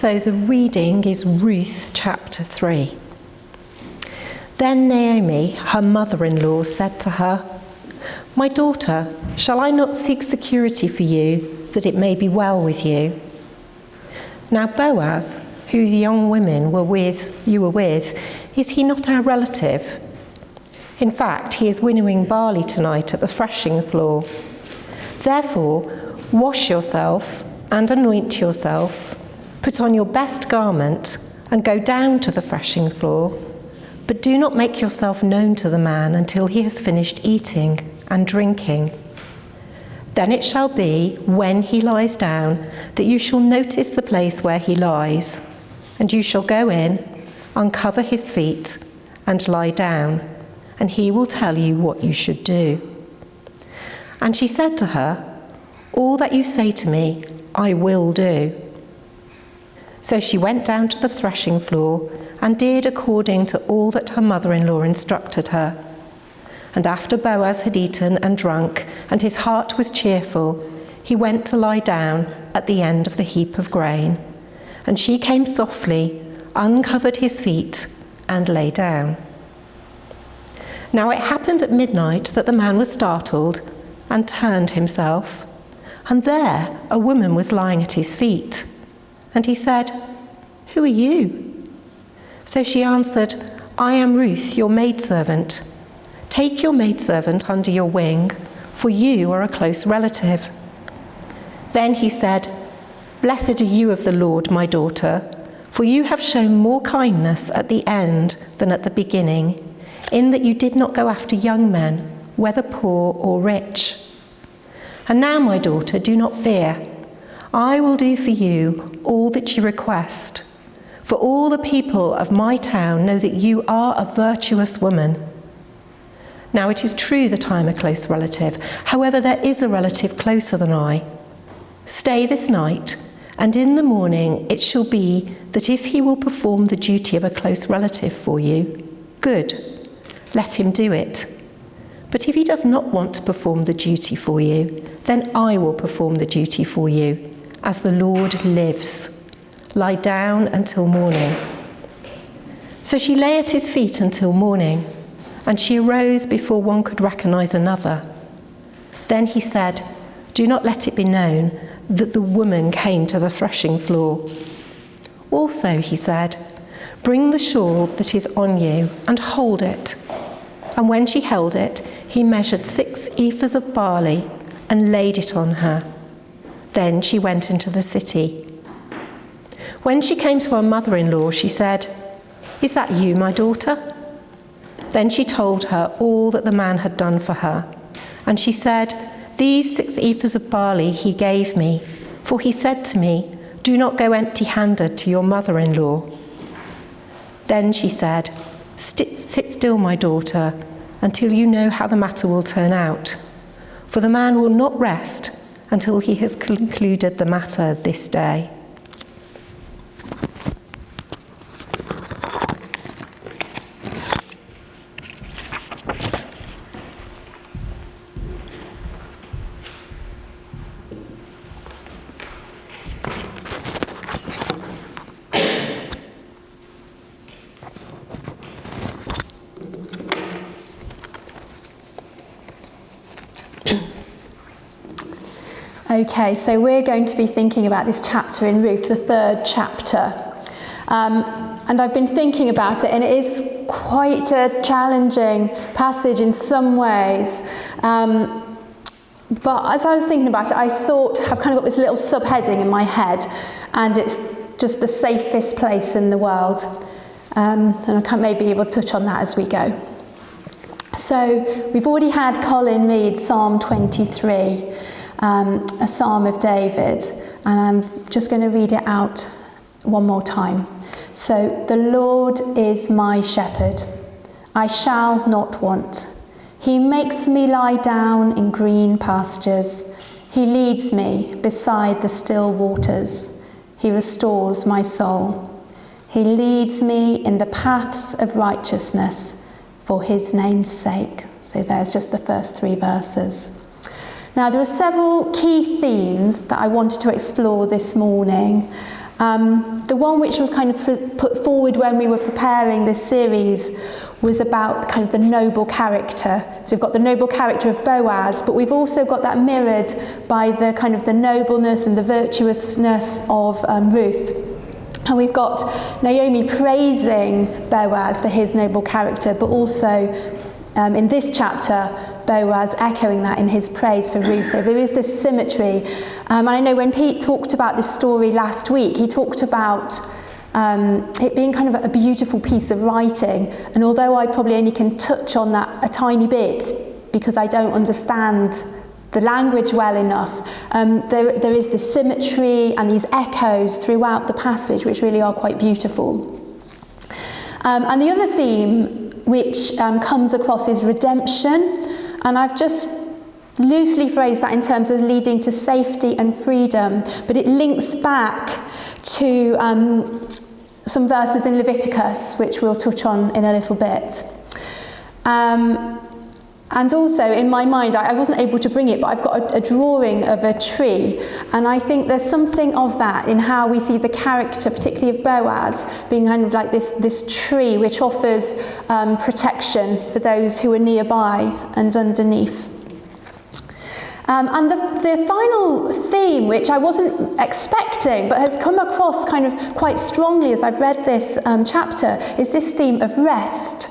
So the reading is Ruth chapter 3. Then Naomi, her mother-in-law, said to her, "My daughter, shall I not seek security for you, that it may be well with you?" Now Boaz, whose young women you were with, is he not our relative? In fact, he is winnowing barley tonight at the threshing floor. Therefore, wash yourself and anoint yourself, put on your best garment, and go down to the threshing floor. But do not make yourself known to the man until he has finished eating and drinking. Then it shall be, when he lies down, that you shall notice the place where he lies, and you shall go in, uncover his feet, and lie down, and he will tell you what you should do. And she said to her, "All that you say to me, I will do." So she went down to the threshing floor and did according to all that her mother-in-law instructed her. And after Boaz had eaten and drunk, and his heart was cheerful, he went to lie down at the end of the heap of grain. And she came softly, uncovered his feet, and lay down. Now it happened at midnight that the man was startled and turned himself, and there a woman was lying at his feet. And he said, "Who are you?" So she answered, "I am Ruth, your maidservant. Take your maidservant under your wing, for you are a close relative." Then he said, "Blessed are you of the Lord, my daughter, for you have shown more kindness at the end than at the beginning, in that you did not go after young men, whether poor or rich. And now, my daughter, do not fear. I will do for you all that you request. For all the people of my town know that you are a virtuous woman. Now it is true that I am a close relative. However, there is a relative closer than I. Stay this night, and in the morning it shall be that if he will perform the duty of a close relative for you, good, let him do it. But if he does not want to perform the duty for you, then I will perform the duty for you, as the Lord lives. Lie down until morning." So she lay at his feet until morning, and she arose before one could recognize another. Then he said, "Do not let it be known that the woman came to the threshing floor." "Also," he said, "bring the shawl that is on you and hold it." And when she held it, he measured 6 ephahs of barley and laid it on her. Then she went into the city. When she came to her mother-in-law, she said, "Is that you, my daughter?" Then she told her all that the man had done for her. And she said, "These 6 ephahs of barley he gave me, for he said to me, 'Do not go empty-handed to your mother-in-law.'" Then she said, "Sit still, my daughter, until you know how the matter will turn out. For the man will not rest until he has concluded the matter this day." Okay, so we're going to be thinking about this chapter in Ruth, the 3rd chapter. And I've been thinking about it, and it is quite a challenging passage in some ways. But as I was thinking about it, I thought, I've kind of got this little subheading in my head, and it's just the safest place in the world. And I can maybe we'll touch on that as we go. So we've already had Colin read Psalm 23. A psalm of David, and I'm just going to read it out one more time. So, "The Lord is my shepherd, I shall not want. He makes me lie down in green pastures. He leads me beside the still waters. He restores my soul. He leads me in the paths of righteousness for his name's sake." So there's just the first 3 verses. Now, there are several key themes that I wanted to explore this morning, The one which was kind of put forward when we were preparing this series was about kind of the noble character. So we've got the noble character of Boaz, but we've also got that mirrored by the kind of the nobleness and the virtuousness of Ruth. And we've got Naomi praising Boaz for his noble character, but also in this chapter, Boaz echoing that in his praise for Ruth. So there is this symmetry. And I know when Pete talked about this story last week, he talked about it being kind of a beautiful piece of writing. And although I probably only can touch on that a tiny bit because I don't understand the language well enough, there is this symmetry and these echoes throughout the passage which really are quite beautiful. And the other theme which comes across is redemption. And I've just loosely phrased that in terms of leading to safety and freedom, but it links back to some verses in Leviticus, which we'll touch on in a little bit. And also in my mind, I wasn't able to bring it, but I've got a drawing of a tree, and I think there's something of that in how we see the character, particularly of Boaz, being kind of like this tree which offers protection for those who are nearby and underneath. And the final theme, which I wasn't expecting but has come across kind of quite strongly as I've read this chapter, is this theme of rest,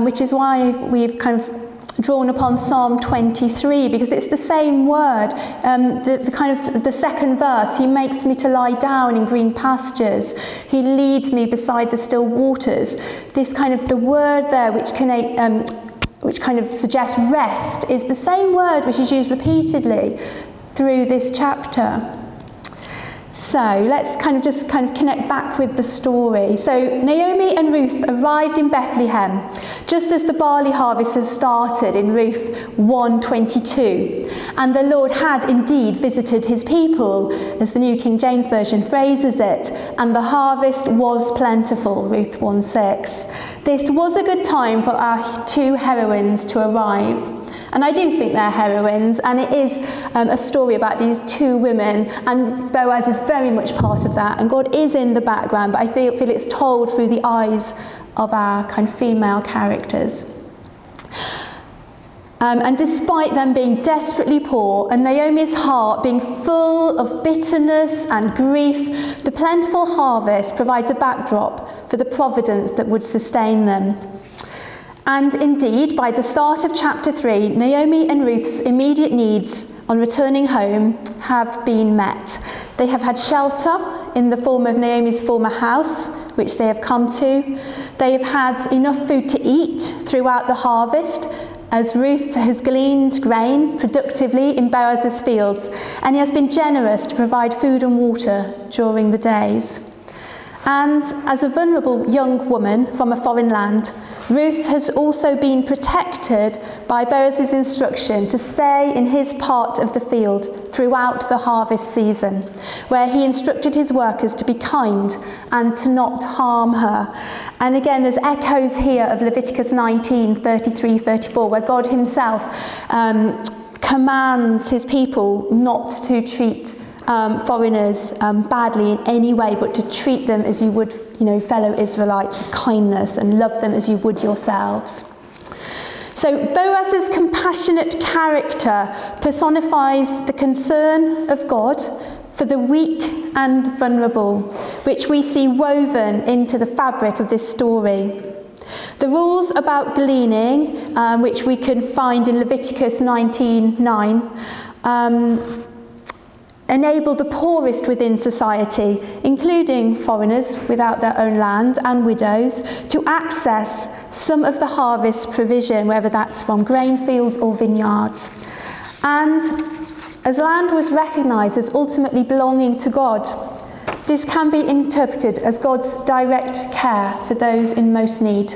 which is why we've kind of drawn upon Psalm 23, because it's the same word. The kind of the second verse, he makes me to lie down in green pastures, he leads me beside the still waters. This kind of the word there which kind of suggests rest is the same word which is used repeatedly through this chapter. So let's kind of connect back with the story. So Naomi and Ruth arrived in Bethlehem just as the barley harvest has started in Ruth 1:22. And the Lord had indeed visited his people, as the New King James Version phrases it, and the harvest was plentiful, Ruth 1:6. This was a good time for our two heroines to arrive. And I do think they're heroines, and it is a story about these two women, and Boaz is very much part of that, and God is in the background, but I feel it's told through the eyes of our kind of female characters. And despite them being desperately poor and Naomi's heart being full of bitterness and grief, the plentiful harvest provides a backdrop for the providence that would sustain them. And indeed, by the start of chapter 3, Naomi and Ruth's immediate needs on returning home have been met. They have had shelter in the form of Naomi's former house, which they have come to. They have had enough food to eat throughout the harvest, as Ruth has gleaned grain productively in Boaz's fields, and he has been generous to provide food and water during the days. And as a vulnerable young woman from a foreign land, Ruth has also been protected by Boaz's instruction to stay in his part of the field throughout the harvest season, where he instructed his workers to be kind and to not harm her. And again, there's echoes here of Leviticus 19:33-34, where God himself commands his people not to treat foreigners badly in any way, but to treat them as you would, fellow Israelites, with kindness, and love them as you would yourselves. So Boaz's compassionate character personifies the concern of God for the weak and vulnerable, which we see woven into the fabric of this story. The rules about gleaning, which we can find in Leviticus 19:9, enable the poorest within society, including foreigners without their own land and widows, to access some of the harvest provision, whether that's from grain fields or vineyards. And as land was recognised as ultimately belonging to God, this can be interpreted as God's direct care for those in most need.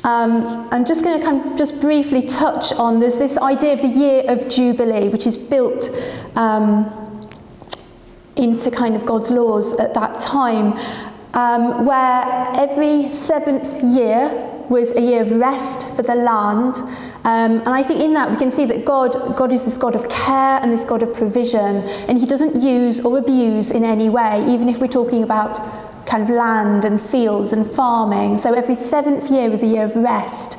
I'm just going to just briefly touch on this idea of the year of Jubilee, which is built into kind of God's laws at that time, where every seventh year was a year of rest for the land, And I think in that we can see that God is this God of care and this God of provision, and he doesn't use or abuse in any way, even if we're talking about kind of land and fields and farming. So every 7th year was a year of rest.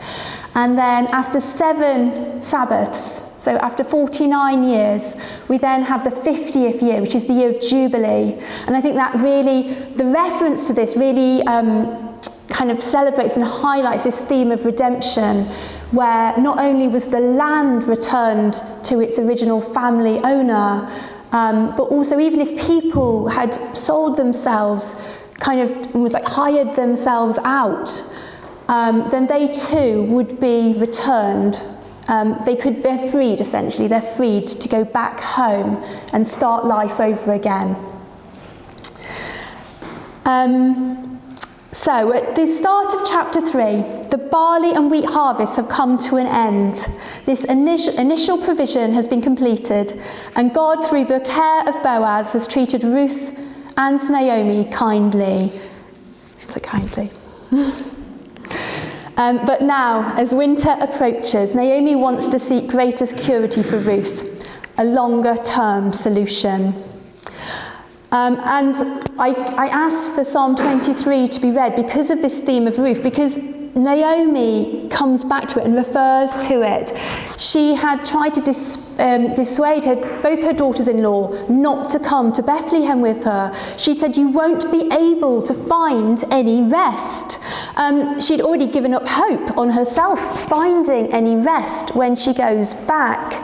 And then after 7 Sabbaths, so after 49 years, we then have the 50th year, which is the year of Jubilee. And I think that really, the reference to this really kind of celebrates and highlights this theme of redemption, where not only was the land returned to its original family owner, but also even if people had sold themselves, kind of almost like hired themselves out, then they too would be returned. They're freed essentially, they're freed to go back home and start life over again. So at the start of chapter 3, the barley and wheat harvests have come to an end. This initial provision has been completed, and God, through the care of Boaz, has treated Ruth and Naomi kindly. So kindly. But now, as winter approaches, Naomi wants to seek greater security for Ruth, a longer-term solution. And I asked for Psalm 23 to be read because of this theme of Ruth, because Naomi comes back to it and refers to it. She had tried to dissuade both her daughters-in-law not to come to Bethlehem with her. She said, "You won't be able to find any rest." She'd already given up hope on herself finding any rest when she goes back.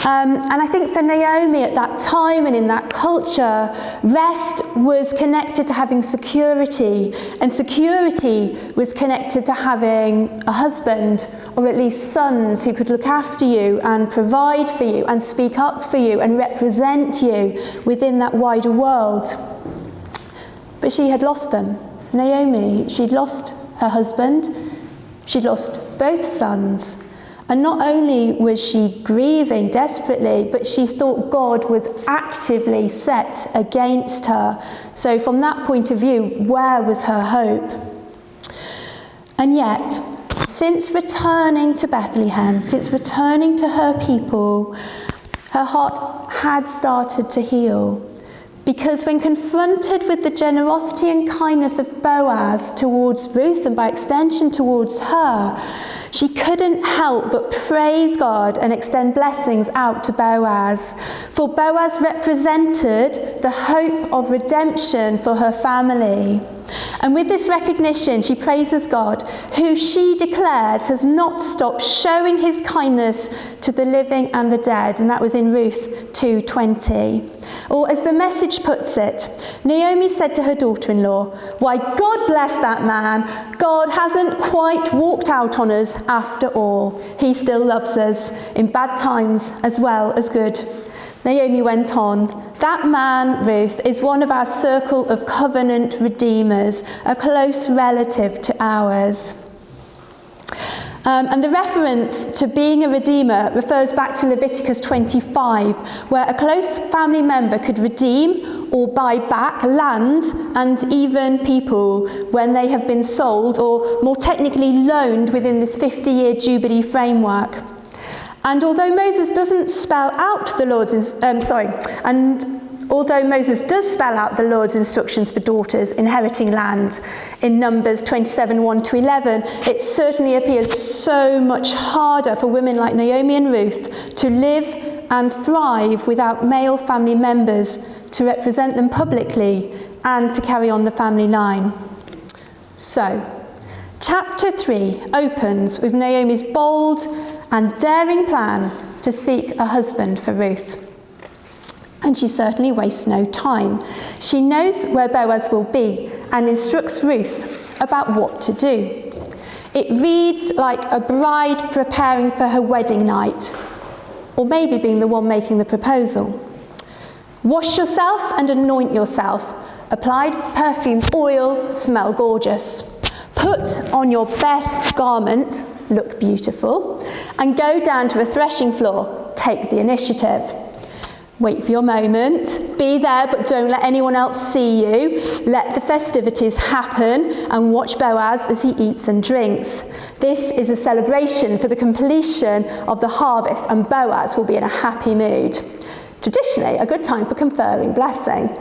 And I think for Naomi at that time and in that culture, rest was connected to having security, and security was connected to having a husband, or at least sons, who could look after you and provide for you and speak up for you and represent you within that wider world. But she had lost them. Naomi, she'd lost her husband, she'd lost both sons. And not only was she grieving desperately, but she thought God was actively set against her. So from that point of view, where was her hope? And yet, since returning to Bethlehem, since returning to her people, her heart had started to heal. Because when confronted with the generosity and kindness of Boaz towards Ruth, and by extension towards her, she couldn't help but praise God and extend blessings out to Boaz. For Boaz represented the hope of redemption for her family. And with this recognition, she praises God, who she declares has not stopped showing his kindness to the living and the dead. And that was in Ruth 2:20. Or as the Message puts it, Naomi said to her daughter-in-law, "Why, God bless that man. God hasn't quite walked out on us after all. He still loves us in bad times as well as good." Naomi went on, "That man, Ruth, is one of our circle of covenant redeemers, a close relative to ours." And the reference to being a redeemer refers back to Leviticus 25, where a close family member could redeem or buy back land and even people when they have been sold, or more technically loaned, within this 50-year Jubilee framework. And although Moses doesn't spell out the Lord's Although Moses does spell out the Lord's instructions for daughters inheriting land in Numbers 27, 1-11, it certainly appears so much harder for women like Naomi and Ruth to live and thrive without male family members to represent them publicly and to carry on the family line. So, chapter 3 opens with Naomi's bold and daring plan to seek a husband for Ruth. And she certainly wastes no time. She knows where Boaz will be and instructs Ruth about what to do. It reads like a bride preparing for her wedding night, or maybe being the one making the proposal. Wash yourself and anoint yourself. Apply perfume, oil, smell gorgeous. Put on your best garment, look beautiful, and go down to the threshing floor. Take the initiative. Wait for your moment. Be there, but don't let anyone else see you. Let the festivities happen and watch Boaz as he eats and drinks. This is a celebration for the completion of the harvest, and Boaz will be in a happy mood. Traditionally, a good time for conferring blessing.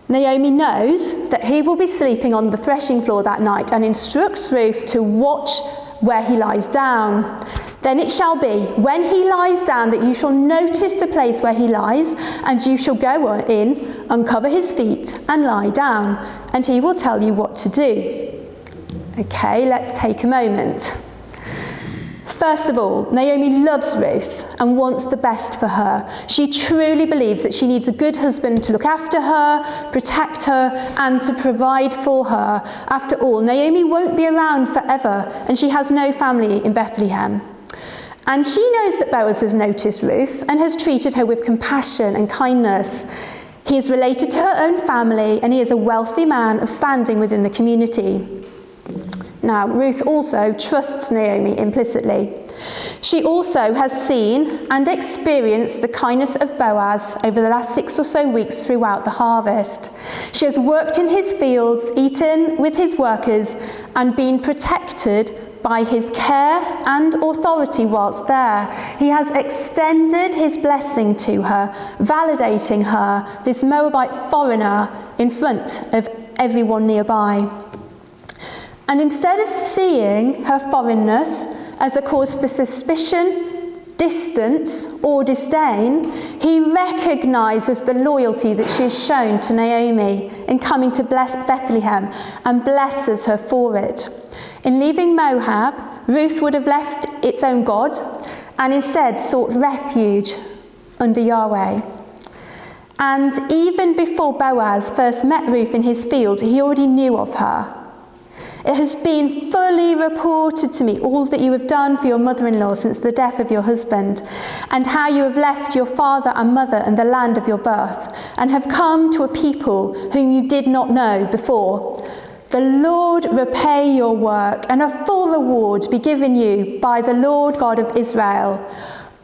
Naomi knows that he will be sleeping on the threshing floor that night and instructs Ruth to watch where he lies down. Then it shall be, when he lies down, that you shall notice the place where he lies, and you shall go in, uncover his feet, and lie down, and he will tell you what to do. Okay, let's take a moment. First of all, Naomi loves Ruth and wants the best for her. She truly believes that she needs a good husband to look after her, protect her, and to provide for her. After all, Naomi won't be around forever, and she has no family in Bethlehem. And she knows that Boaz has noticed Ruth and has treated her with compassion and kindness. He is related to her own family, and he is a wealthy man of standing within the community. Now, Ruth also trusts Naomi implicitly. She also has seen and experienced the kindness of Boaz over the last 6 or so weeks throughout the harvest. She has worked in his fields, eaten with his workers, and been protected by his care and authority whilst there. He has extended his blessing to her, validating her, this Moabite foreigner, in front of everyone nearby. And instead of seeing her foreignness as a cause for suspicion, distance, or disdain, he recognises the loyalty that she has shown to Naomi in coming to Bethlehem and blesses her for it. In leaving Moab, Ruth would have left its own God and instead sought refuge under Yahweh. And even before Boaz first met Ruth in his field, he already knew of her. It has been fully reported to me all that you have done for your mother-in-law since the death of your husband, and how you have left your father and mother and the land of your birth, and have come to a people whom you did not know before. The Lord repay your work, and a full reward be given you by the Lord God of Israel,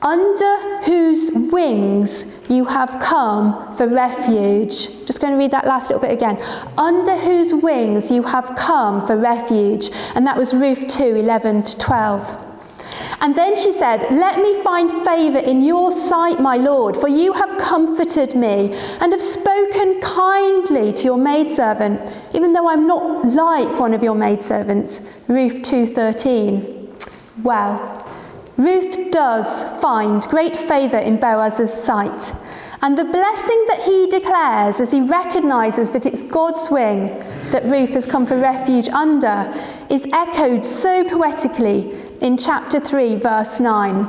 under whose wings you have come for refuge. Just going to read that last little bit again. Under whose wings you have come for refuge. And that was Ruth 2, 11 to 12. And then she said, let me find favour in your sight, my Lord, for you have comforted me and have spoken kindly to your maidservant, even though I'm not like one of your maidservants. Ruth 2:13. Well, Ruth does find great favour in Boaz's sight, and the blessing that he declares as he recognises that it's God's wing that Ruth has come for refuge under is echoed so poetically in chapter 3, verse 9.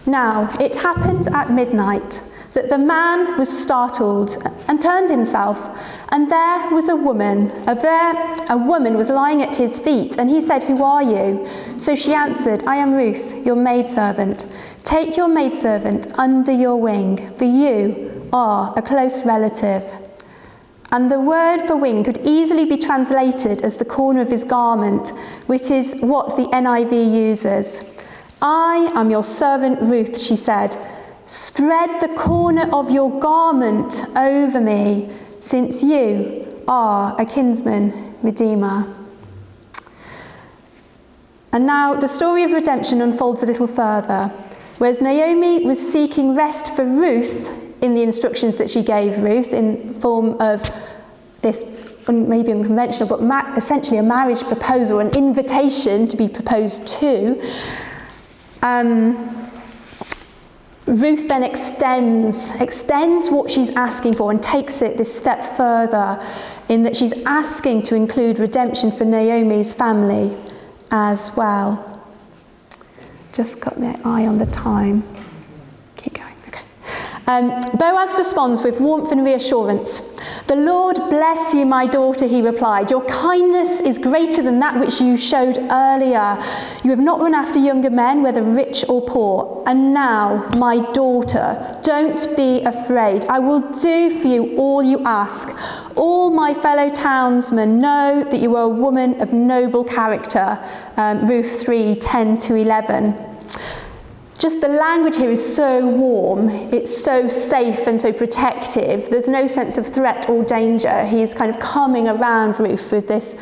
Now, it happened at midnight that the man was startled and turned himself, and there was a woman. A woman was lying at his feet, and he said, who are you? So she answered, I am Ruth, your maidservant. Take your maidservant under your wing, for you are a close relative. And the word for wing could easily be translated as the corner of his garment, which is what the NIV uses. I am your servant Ruth, she said. Spread the corner of your garment over me, since you are a kinsman redeemer. And now the story of redemption unfolds a little further. Whereas Naomi was seeking rest for Ruth in the instructions that she gave Ruth in form of this maybe unconventional, but essentially a marriage proposal, an invitation to be proposed to, Ruth then extends what she's asking for and takes it this step further in that she's asking to include redemption for Naomi's family as well. Just got my eye on the time. Keep going, okay. Boaz responds with warmth and reassurance. The Lord bless you, my daughter, he replied. Your kindness is greater than that which you showed earlier. You have not run after younger men, whether rich or poor. And now, my daughter, don't be afraid. I will do for you all you ask. All my fellow townsmen know that you are a woman of noble character. Ruth 3, 10 to 11. Just the language here is so warm, it's so safe and so protective. There's no sense of threat or danger. He's kind of coming around Ruth with this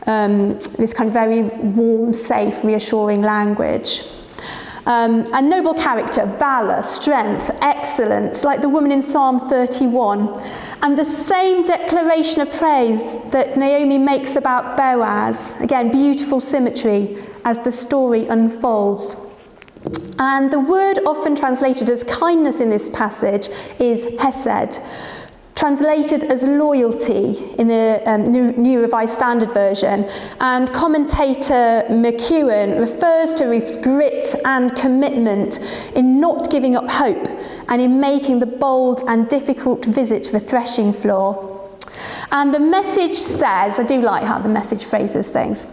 kind of very warm, safe, reassuring language. And noble character, valour, strength, excellence, like the woman in Psalm 31. And the same declaration of praise that Naomi makes about Boaz. Again, beautiful symmetry as the story unfolds. And the word often translated as kindness in this passage is hesed, translated as loyalty in the New Revised Standard Version. And commentator McEwen refers to Ruth's grit and commitment in not giving up hope and in making the bold and difficult visit to the threshing floor. And the Message says, I do like how the Message phrases things.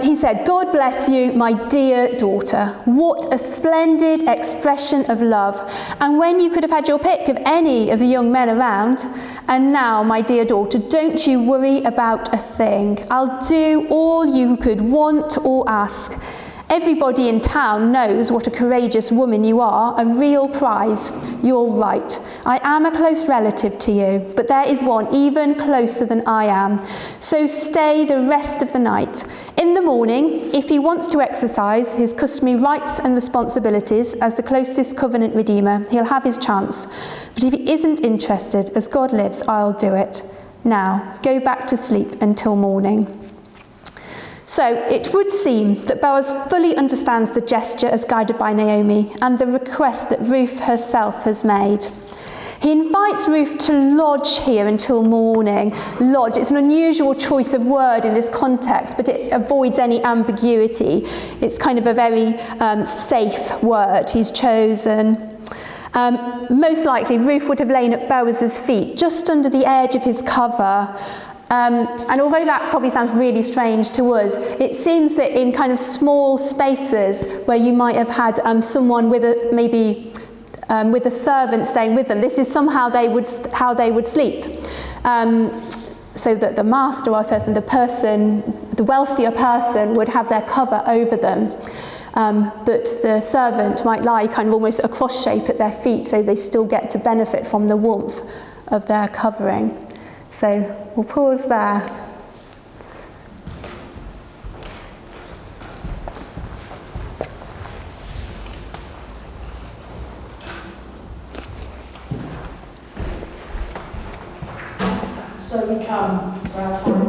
He said, "God bless you, my dear daughter. What a splendid expression of love. And when you could have had your pick of any of the young men around. And now, my dear daughter, don't you worry about a thing. I'll do all you could want or ask. Everybody in town knows what a courageous woman you are, a real prize. You're right. I am a close relative to you, but there is one even closer than I am. So stay the rest of the night. In the morning, if he wants to exercise his customary rights and responsibilities as the closest covenant redeemer, he'll have his chance. But if he isn't interested, as God lives, I'll do it. Now, go back to sleep until morning." So it would seem that Boaz fully understands the gesture as guided by Naomi and the request that Ruth herself has made. He invites Ruth to lodge here until morning. Lodge, it's an unusual choice of word in this context, but it avoids any ambiguity. It's kind of a very safe word he's chosen. Most likely, Ruth would have lain at Boaz's feet, just under the edge of his cover. And although that probably sounds really strange to us, it seems that in kind of small spaces where you might have had someone with with a servant staying with them, this is somehow how they would sleep. So that the master or the wealthier person would have their cover over them. But the servant might lie kind of almost a cross shape at their feet, so they still get to benefit from the warmth of their covering. So we'll pause there. So we come to our time.